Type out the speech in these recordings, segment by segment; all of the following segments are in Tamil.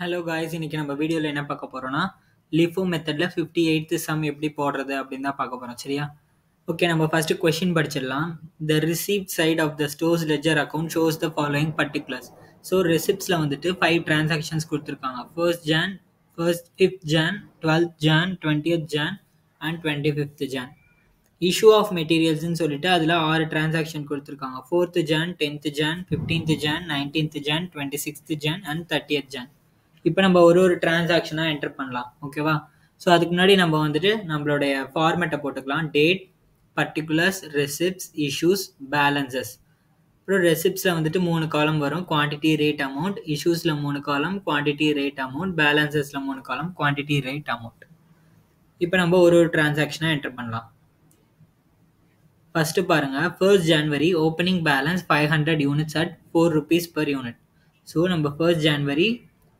ஹலோ காய்ஸ், இன்னைக்கு நம்ம வீடியோவில் என்ன பார்க்க போகிறோம்னா லிஃபோ மெத்தடில் 58th சம் எப்படி போடுறது அப்படின்னு தான் பார்க்க போகிறோம். சரியா? ஓகே, நம்ம ஃபர்ஸ்ட் கொஸ்டின் படிச்சிடலாம். The receipt side of the stores ledger account shows the following particulars. So ரெசிப்ட்ஸில் வந்துட்டு 5 டிரான்சாக்ஷன்ஸ் கொடுத்துருக்காங்க. 5th Jan, 12th Jan, 20th Jan and 25th Jan. Issue of மெட்டீரியல்ஸ்ன்னு சொல்லிட்டு அதில் 6 டிரான்சாக்ஷன் கொடுத்துருக்காங்க. 4th Jan, 10th Jan, 15th Jan, 19th Jan, 26th Jan and 30th Jan. இப்போ நம்ம ஒரு டிரான்சாக்ஷனாக என்டர் பண்ணலாம். ஓகேவா? ஸோ அதுக்கு முன்னாடி நம்ம வந்துட்டு நம்மளுடைய ஃபார்மேட்டை போட்டுக்கலாம். Date, particulars, receipts, issues, balances. அப்புறம் ரெசிப்ட்ஸில் வந்துட்டு 3 காலம் வரும். Quantity, rate, amount. இஷ்யூஸில் 3 காலம். Quantity, rate, amount. பேலன்சஸில் 3 காலம். Quantity, rate, amount. இப்போ நம்ம ஒரு டிரான்சாக்ஷனாக என்டர் பண்ணலாம். ஃபர்ஸ்ட் பாருங்க, 1st January opening balance 500 units at 4 rupees per unit. So நம்ம 1st January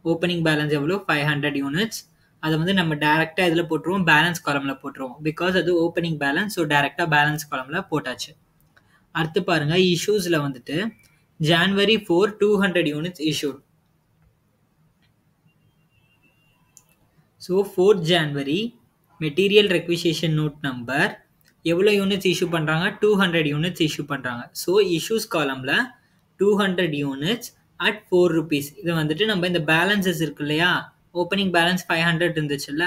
ஓப்பனிங் பேலன்ஸ் எவ்வளோ? 500 யூனிட்ஸ். அதை வந்து நம்ம டேரெக்டாக இதில் போட்டுருவோம், பேலன்ஸ் காலமில் போட்டுருவோம். பிகாஸ் அது ஓப்பனிங் பேலன்ஸ், ஸோ டேரெக்டாக பேலன்ஸ் காலமில் போட்டாச்சு. அடுத்து பாருங்க, இஷ்யூஸில் வந்துட்டு January 4 200 units issued. So 4th January material requisition note number எவ்வளோ யூனிட்ஸ் இஷ்யூ பண்ணுறாங்க? 200 யூனிட்ஸ் இஷ்யூ பண்ணுறாங்க. ஸோ இஷ்யூஸ் காலமில் 200 யூனிட்ஸ் அட் 4 rupees. இது வந்துட்டு நம்ம இந்த பேலன்சஸ் இருக்கு இல்லையா, ஓப்பனிங் பேலன்ஸ் 500 இருந்துச்சுல்ல,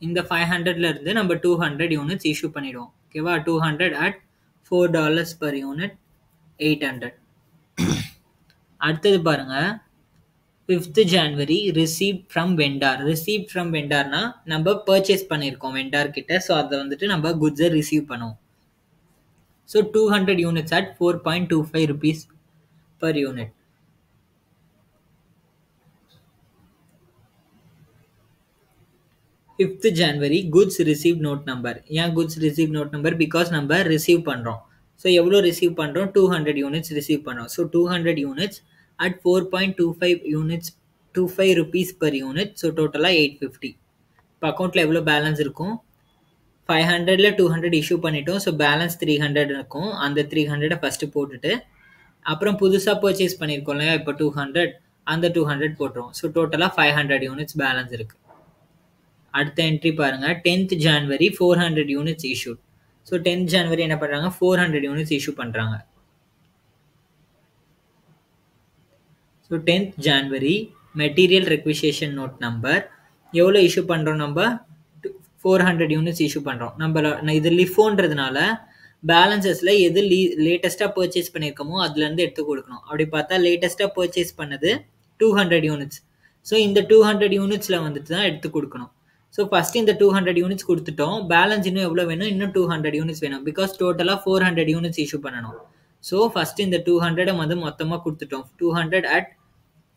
இந்த 500ல இருந்து நம்ம 200 யூனிட்ஸ் இஷ்யூ பண்ணிடுவோம். ஓகேவா? 200 அட் $4 per unit, 800. அடுத்தது பாருங்க, 5th January received from vendor. Received from வெண்டார்னா நம்ம பர்ச்சேஸ் பண்ணியிருக்கோம் வெண்டார் கிட்ட, ஸோ அதை வந்துட்டு நம்ம குட்ஸை ரிசீவ் பண்ணுவோம். So 200 units at 4.25 rupees per unit. 5th January goods receive note number. ஏன் goods receive note number? Because நம்ம ரிசீவ் பண்ணுறோம். ஸோ எவ்வளோ ரிசீவ் பண்ணுறோம்? 200 யூனிட்ஸ் ரிசீவ் பண்ணுறோம். So 200 units at 4.25 units, 25 rupees per unit. So டோட்டலாக 850. இப்போ அக்கௌண்ட்டில் எவ்வளோ பேலன்ஸ் இருக்கும்? 500ல் 200 இஷ்யூ பண்ணிட்டோம். ஸோ பேலன்ஸ் 300 இருக்கும். அந்த 300 ஃபஸ்ட்டு போட்டுட்டு அப்புறம் புதுசாக பர்ச்சேஸ் பண்ணியிருக்கோம் இல்லையா, இப்போ 200, அந்த 200 போட்டுருவோம். ஸோ டோட்டலாக 500 யூனிட்ஸ் பேலன்ஸ் இருக்குது. அடுத்த என்ட்ரி பாருங்க, 10th January 400 units issued. So 10th January என்ன பண்ணுறாங்க? 400 யூனிட்ஸ் இஷ்யூ பண்ணுறாங்க. So 10th January material requisition note number எவ்வளோ இஷ்யூ பண்ணுறோம்? நம்ம 400 யூனிட்ஸ் இஷ்யூ பண்ணுறோம். நம்ம இது லிஃபோன்றதுனால பேலன்சஸில் எது லேட்டஸ்ட்டாக பர்ச்சேஸ் பண்ணியிருக்கோமோ அதுலேருந்து எடுத்து கொடுக்கணும். அப்படி பார்த்தா லேட்டஸ்ட்டாக பர்ச்சேஸ் பண்ணது 200 யூனிட்ஸ். ஸோ இந்த 200 யூனிட்ஸில் வந்துட்டு தான் எடுத்து கொடுக்கணும். ஸோ ஃபஸ்ட்டு இந்த 200 யூனிட்ஸ் கொடுத்துட்டோம். பேலன்ஸ் இன்னும் எவ்வளோ வேணும்? இன்னும் 200 யூனிட்ஸ் வேணும். பிகாஸ் டோட்டலாக 400 யூனிட்ஸ் இஷ்யூ பண்ணணும். ஸோ ஃபஸ்ட்டு இந்த 200 வந்து மொத்தமாக கொடுத்துட்டோம். 200 at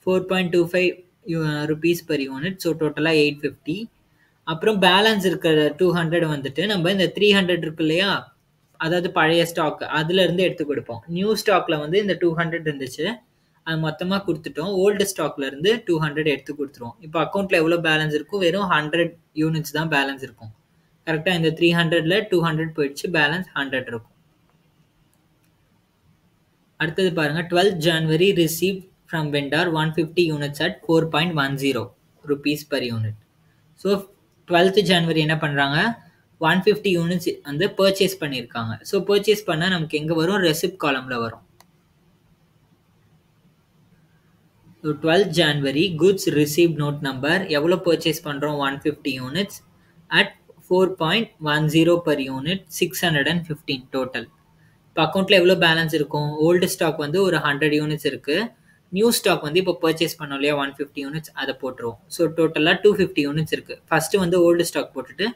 4.25 rupees per unit. So டோட்டலாக 850. அப்புறம் பேலன்ஸ் இருக்கிற 200 வந்துட்டு நம்ம இந்த 300 இருக்கு இல்லையா, அதாவது பழைய ஸ்டாக், அதுலேருந்து எடுத்து கொடுப்போம். நியூ ஸ்டாக்கில் வந்து இந்த 200 இருந்துச்சு, அது மொத்தமாக கொடுத்துட்டோம். ஓல்டு ஸ்டாக்ல இருந்து 200 எடுத்து கொடுத்துருவோம். இப்போ அக்கௌண்ட்டில் எவ்வளோ பேலன்ஸ் இருக்கும்? வெறும் 100 யூனிட்ஸ் தான் பேலன்ஸ் இருக்கும். கரெக்டாக இந்த 300ல் 200 போயிடுச்சு, பேலன்ஸ் 100 இருக்கும். அடுத்தது பாருங்க, 12th January receive from vendor 150 units at 4.10 rupees per unit. So 12th January என்ன பண்ணுறாங்க? 150 யூனிட்ஸ் வந்து பர்ச்சேஸ் பண்ணியிருக்காங்க. ஸோ பர்ச்சேஸ் பண்ணால் நமக்கு எங்கே வரும்? ரெசிப்ட் காலமில் வரும். So 12th January goods receive note number எவ்வளோ பர்ச்சேஸ் பண்ணுறோம்? 150 units at 4.10 per unit, 615 total. இப்போ அக்கௌண்ட்டில் எவ்வளோ பேலன்ஸ் இருக்கும்? ஓல்டு ஸ்டாக் வந்து ஒரு 100 யூனிட்ஸ் இருக்குது. நியூ ஸ்டாக் வந்து இப்போ பர்ச்சேஸ் பண்ணோம் இல்லையா 150 யூனிட்ஸ், அதை போட்டுருவோம். ஸோ டோட்டலாக 250 யூனிட்ஸ் இருக்குது. ஃபஸ்ட்டு வந்து ஓல்டு ஸ்டாக் போட்டுட்டு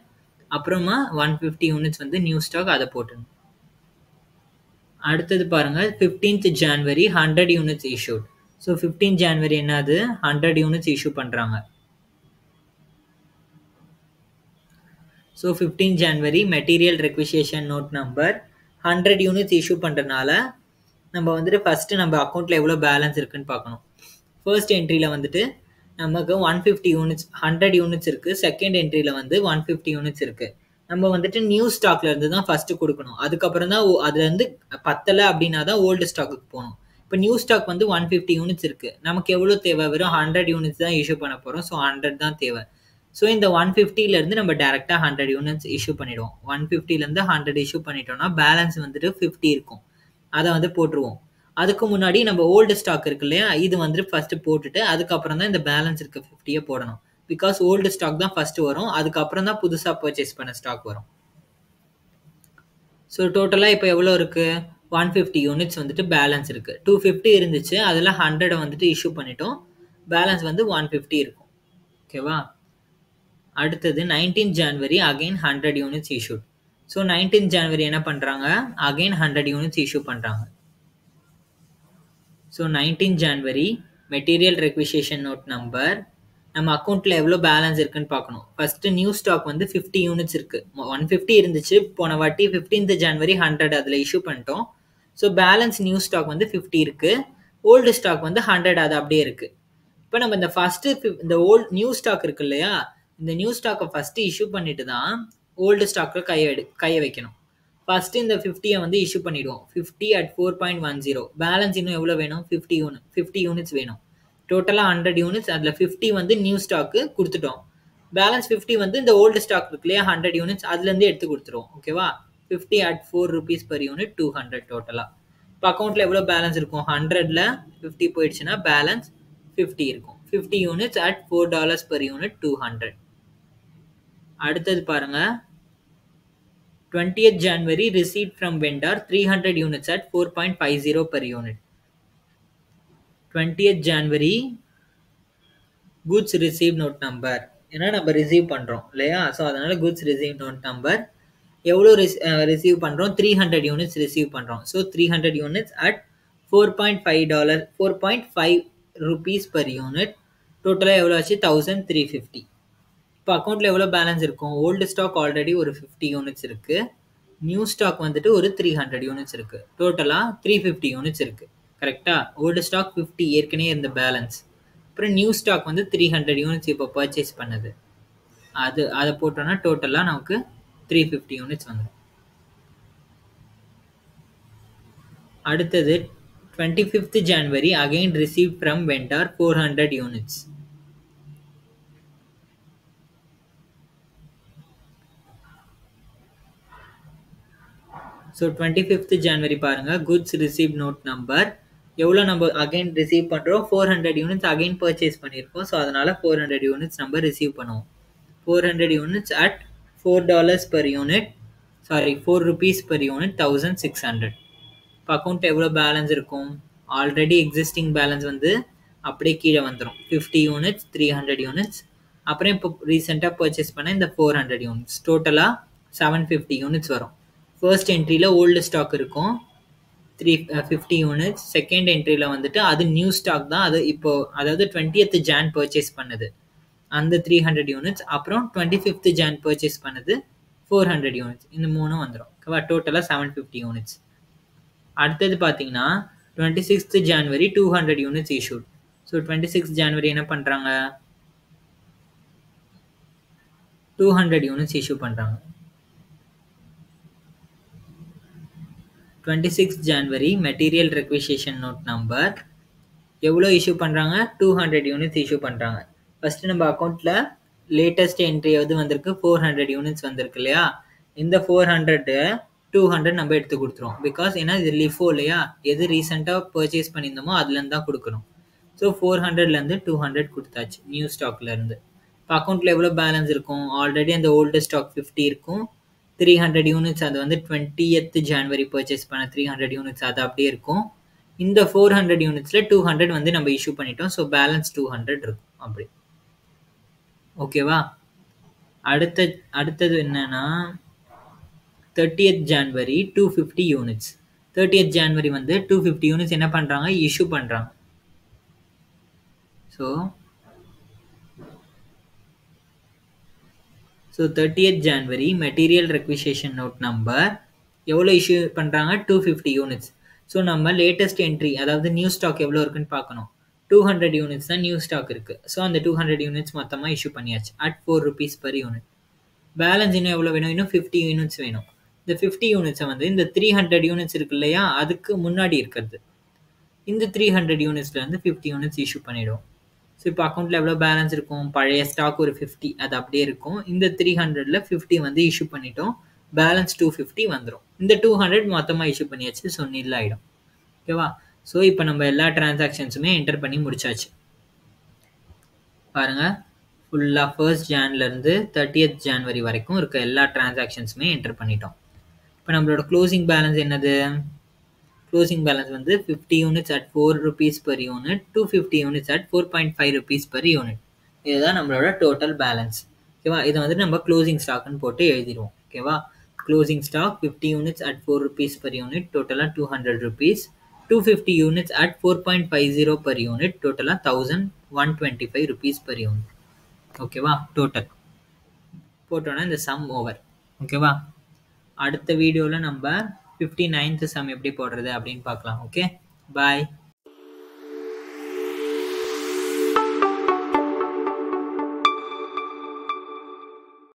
அப்புறமா 150 யூனிட்ஸ் வந்து நியூ ஸ்டாக், அதை போட்டுணும். அடுத்தது பாருங்கள், 15th January 100 units issued. So 15th January என்னது? 100 யூனிட்ஸ் இஷ்யூ பண்ணுறாங்க. So 15th January material requisition note number 100 units issue பண்ணுறதுனால நம்ம வந்துட்டு ஃபஸ்ட்டு நம்ம அக்கௌண்ட்டில் எவ்வளோ பேலன்ஸ் இருக்குன்னு பார்க்கணும். ஃபர்ஸ்ட் என்ட்ரியில் வந்துட்டு நமக்கு 150 யூனிட்ஸ் 100 யூனிட்ஸ் இருக்குது. செகண்ட் என்ட்ரியில் வந்து 150 யூனிட்ஸ் இருக்குது. நம்ம வந்துட்டு நியூ ஸ்டாக்ல இருந்து தான் ஃபஸ்ட்டு கொடுக்கணும். அதுக்கப்புறம் தான் அதுலேருந்து பத்தலை அப்படின்னா தான் ஓல்டு ஸ்டாக்குக்கு போகணும். இப்போ இப்போ நியூ ஸ்டாக் வந்து 150 யூனிட்ஸ் இருக்குது. நமக்கு எவ்வளோ தேவை? வெறும் 100 யூனிட்ஸ் தான் இஷ்யூ பண்ண போகிறோம். ஸோ 100 தான் தேவை. ஸோ இந்த 150லேருந்து நம்ம டேரெக்டாக 100 யூனிட்ஸ் இஷ்யூ பண்ணிவிடுவோம். 150லேருந்து 100 இஷ்யூ பண்ணிட்டோம்னா பேலன்ஸ் வந்துட்டு 50 இருக்கும். அதை வந்து போட்டுருவோம். அதுக்கு முன்னாடி நம்ம ஓல்டு ஸ்டாக் இருக்கு இல்லையா, இது வந்துட்டு ஃபஸ்ட்டு போட்டுட்டு அதுக்கப்புறம் தான் இந்த பேலன்ஸ் இருக்க 50யை போடணும். பிகாஸ் ஓல்டு ஸ்டாக் தான் ஃபஸ்ட்டு வரும், அதுக்கப்புறம் தான் புதுசாக பர்ச்சேஸ் பண்ண ஸ்டாக் வரும். ஸோ டோட்டலாக இப்போ எவ்வளோ இருக்குது? 150 யூனிட்ஸ் வந்துட்டு பேலன்ஸ் இருக்குது. 250 இருந்துச்சு, அதில் 100 வந்துட்டு இஷ்யூ பண்ணிட்டோம். பேலன்ஸ் வந்து 150 இருக்கும். ஓகேவா? அடுத்தது 19 ஜனவரி அகைன் 100 யூனிட்ஸ் இஷ்யூட். ஸோ 19 ஜனவரி என்ன பண்ணுறாங்க? அகைன் 100 யூனிட்ஸ் இஷ்யூ பண்ணுறாங்க. ஸோ 19 ஜனவரி மெட்டீரியல் ரெக்விசிஷன் நோட் நம்பர், நம்ம அக்கௌண்ட்டில் எவ்வளோ பேலன்ஸ் இருக்குன்னு பார்க்கணும். ஃபஸ்ட்டு நியூ ஸ்டாக் வந்து 50 யூனிட்ஸ் இருக்குது. 150 இருந்துச்சு போன வாட்டி. 15th ஜனவரி 100 அதில் இஷ்யூ பண்ணிட்டோம். ஸோ பேலன்ஸ் நியூ ஸ்டாக் வந்து 50 இருக்குது. ஓல்டு ஸ்டாக் வந்து 100 அது அப்படியே இருக்குது. இப்போ நம்ம இந்த ஃபஸ்ட்டு இந்த நியூ ஸ்டாக் இருக்கு இல்லையா, இந்த நியூ ஸ்டாக்கை ஃபஸ்ட்டு இஷ்யூ பண்ணிட்டு தான் ஓல்டு ஸ்டாக்கில் கையை வைக்கணும். ஃபஸ்ட்டு இந்த 50யை வந்து இஷ்யூ பண்ணிவிடுவோம். 50 at 4.10. பேலன்ஸ் இன்னும் எவ்வளோ வேணும்? 50 யூனிட்ஸ் வேணும். டோட்டலாக 100 யூனிட்ஸ், அதில் 50 வந்து நியூ ஸ்டாக்கு கொடுத்துட்டோம். பேலன்ஸ் 50 வந்து இந்த ஓல்டு ஸ்டாக் இருக்கு இல்லையா 100 யூனிட்ஸ், அதுலேருந்து எடுத்து கொடுத்துருவோம். ஓகேவா? 50 at 4 rupees per unit, 200 டோட்டலாக. இப்போ அக்கௌண்ட்டில் எவ்வளோ பேலன்ஸ் இருக்கும்? 100ல் 50 போயிடுச்சுன்னா பேலன்ஸ் 50 இருக்கும். 50 யூனிட்ஸ் at $4 per unit, 200. அடுத்தது பாருங்க, 20th January received from vendor 300 units at 4.50 per unit. 20th January goods received note number, ஏன்னா நம்ம ரிசீவ் பண்ணுறோம் இல்லையா, ஸோ அதனால் goods received note number எவ்வளோ ரிசீவ் பண்ணுறோம்? 300 யூனிட்ஸ் ரிசீவ் பண்ணுறோம். So 300 units at $4.5 rupees per unit. டோட்டலாக எவ்வளோ ஆச்சு? 1350. இப்போ அக்கௌண்ட்டில் எவ்வளோ பேலன்ஸ் இருக்கும்? ஓல்டு ஸ்டாக் ஆல்ரெடி ஒரு 50 யூனிட்ஸ் இருக்குது. நியூ ஸ்டாக் வந்துட்டு ஒரு 300 யூனிட்ஸ் இருக்குது. டோட்டலாக 350 யூனிட்ஸ் இருக்குது. கரெக்டாக? ஓல்டு ஸ்டாக் 50 ஏற்கனவே இருந்த பேலன்ஸ், அப்புறம் நியூ ஸ்டாக் வந்து 300 யூனிட்ஸ் இப்போ பர்ச்சேஸ் பண்ணது, அதை போட்டோன்னா டோட்டலாக நமக்கு 350 யூனிட்ஸ் வந்துடும். அடுத்தது 25th January again received from vendor 400 units. So 25th January பாருங்க, goods received note number எவ்வளோ நம்ம அகைன் ரிசீவ் பண்ணுறோம்? 400 யூனிட்ஸ் அகைன் பர்ச்சேஸ் பண்ணியிருக்கோம். ஸோ அதனால் 400 யூனிட்ஸ் நம்ம ரிசீவ் பண்ணுவோம். 400 units at $4 per unit, sorry 4 rupees per unit, 1600. இப்போ அக்கௌண்ட் எவ்வளோ பேலன்ஸ் இருக்கும்? ஆல்ரெடி எக்ஸிஸ்டிங் பேலன்ஸ் வந்து அப்படியே கீழே வந்துடும். 50 யூனிட்ஸ், 300 யூனிட்ஸ், அப்புறம் இப்போ ரீசெண்டாக பர்ச்சேஸ் பண்ண இந்த 400 யூனிட்ஸ், டோட்டலாக 750 யூனிட்ஸ் வரும். ஃபர்ஸ்ட் என்ட்ரியில் ஓல்டு ஸ்டாக் இருக்கும் 350 யூனிட்ஸ். செகண்ட் என்ட்ரியில் வந்துட்டு அது நியூ ஸ்டாக் தான், அது இப்போது அதாவது 20th Jan பர்ச்சேஸ் பண்ணது அந்த 300 யூனிட்ஸ், அப்புறம் 25th Jan பர்ச்சேஸ் பண்ணது 400 யூனிட்ஸ். இந்த மூணும் வந்துடும். ஓகேவா? டோட்டலாக 750 யூனிட்ஸ். அடுத்தது பார்த்தீங்கன்னா 26th January 200 units issued. So 26th January என்ன பண்ணுறாங்க? 200 யூனிட்ஸ் இஷ்யூ பண்ணுறாங்க. 26th January material requisition note number எவ்வளோ இஷ்யூ பண்ணுறாங்க? 200 யூனிட்ஸ் இஷ்யூ பண்ணுறாங்க. ஃபஸ்ட்டு நம்ம அக்கௌண்ட்டில் லேட்டஸ்ட் என்ட்ரி எது வந்திருக்கு? 400 யூனிட்ஸ் வந்திருக்கு இல்லையா, இந்த 400 200 நம்ம எடுத்து கொடுத்துருவோம். பிகாஸ் ஏன்னா இது லிஃபோ இல்லையா, எது ரீசெண்டாக பர்ச்சேஸ் பண்ணியிருந்தோமோ அதுலேருந்து தான் கொடுக்கணும். ஸோ 400லேருந்து 200 கொடுத்தாச்சு நியூ ஸ்டாக்லேருந்து. இப்போ அக்கௌண்ட்டில் எவ்வளோ பேலன்ஸ் இருக்கும்? ஆல்ரெடி அந்த ஓல்டு ஸ்டாக் 50 இருக்கும். 300 யூனிட்ஸ் அது வந்து 20th January பர்ச்சேஸ் பண்ண 300 யூனிட்ஸ் அது அப்படியே இருக்கும். இந்த 400 யூனிட்ஸில் 200 வந்து நம்ம இஷ்யூ பண்ணிட்டோம். ஸோ பேலன்ஸ் 200 இருக்கும் அப்படி. ஓகேவா? அடுத்தது என்னன்னா 30th January 250 units. 30th January வந்து 250 யூனிட்ஸ் என்ன பண்ணுறாங்க? இஷ்யூ பண்ணுறாங்க. So 30th January material requisition note number எவ்வளோ இஷ்யூ பண்ணுறாங்க? 250 யூனிட்ஸ். ஸோ நம்ம லேட்டஸ்ட் என்ட்ரி அதாவது நியூ ஸ்டாக் எவ்வளோ இருக்குன்னு பார்க்கணும். 200 யூனிட்ஸ் தான் நியூ ஸ்டாக் இருக்குது. ஸோ அந்த 200 யூனிட்ஸ் மொத்தமாக இஷ்யூ பண்ணியாச்சு at 4 rupees per unit. Balance இன்னும் எவ்வளோ வேணும்? இன்னும் 50 யூனிட்ஸ் வேணும். இந்த 50 யூனிட்ஸை வந்து இந்த 300 யூனிட்ஸ் இருக்கு இல்லையா, அதுக்கு முன்னாடி இருக்கிறது இந்த 300 யூனிட்ஸ்லேருந்து 50 யூனிட்ஸ் இஷ்யூ பண்ணிவிடுவோம். ஸோ இப்போ அக்கௌண்ட்டில் எவ்வளோ பேலன்ஸ் இருக்கும்? பழைய ஸ்டாக் ஒரு 50 அது அப்படியே இருக்கும். இந்த 300ல் 50 வந்து இஷ்யூ பண்ணிட்டோம். பேலன்ஸ் 250 வந்துடும். இந்த 200 மொத்தமாக இஷ்யூ பண்ணியாச்சு. ஸோ நில் ஆகிடும். ஓகேவா? ஸோ இப்போ நம்ம எல்லா டிரான்சாக்ஷன்ஸுமே என்டர் பண்ணி முடிச்சாச்சு. பாருங்கள், ஃபுல்லாக 1st Janலேருந்து 30th January வரைக்கும் இருக்க எல்லா டிரான்சாக்ஷன்ஸுமே என்டர் பண்ணிட்டோம். இப்போ நம்மளோட க்ளோசிங் பேலன்ஸ் என்னது? க்ளோசிங் பேலன்ஸ் வந்து 50 units at 4 rupees per unit, 250 units at 4.5 rupees per unit. இதுதான் நம்மளோட டோட்டல் பேலன்ஸ். ஓகேவா? இதை வந்து நம்ம க்ளோசிங் ஸ்டாக்னு போட்டு எழுதிடுவோம். ஓகேவா? Closing stock 50 units at 4 rupees per unit, டோட்டலாக 200 rupees. 250 units at 4.50 per unit, டோட்டலாக 1125 rupees per unit. ஓகேவா? டோட்டல் போட்டோன்னா இந்த சம் ஓவர். ஓகேவா? அடுத்த வீடியோவில் நம்ம 59th சம் எப்படி போடுறது அப்படின்னு பார்க்கலாம். ஓகே, பாய்.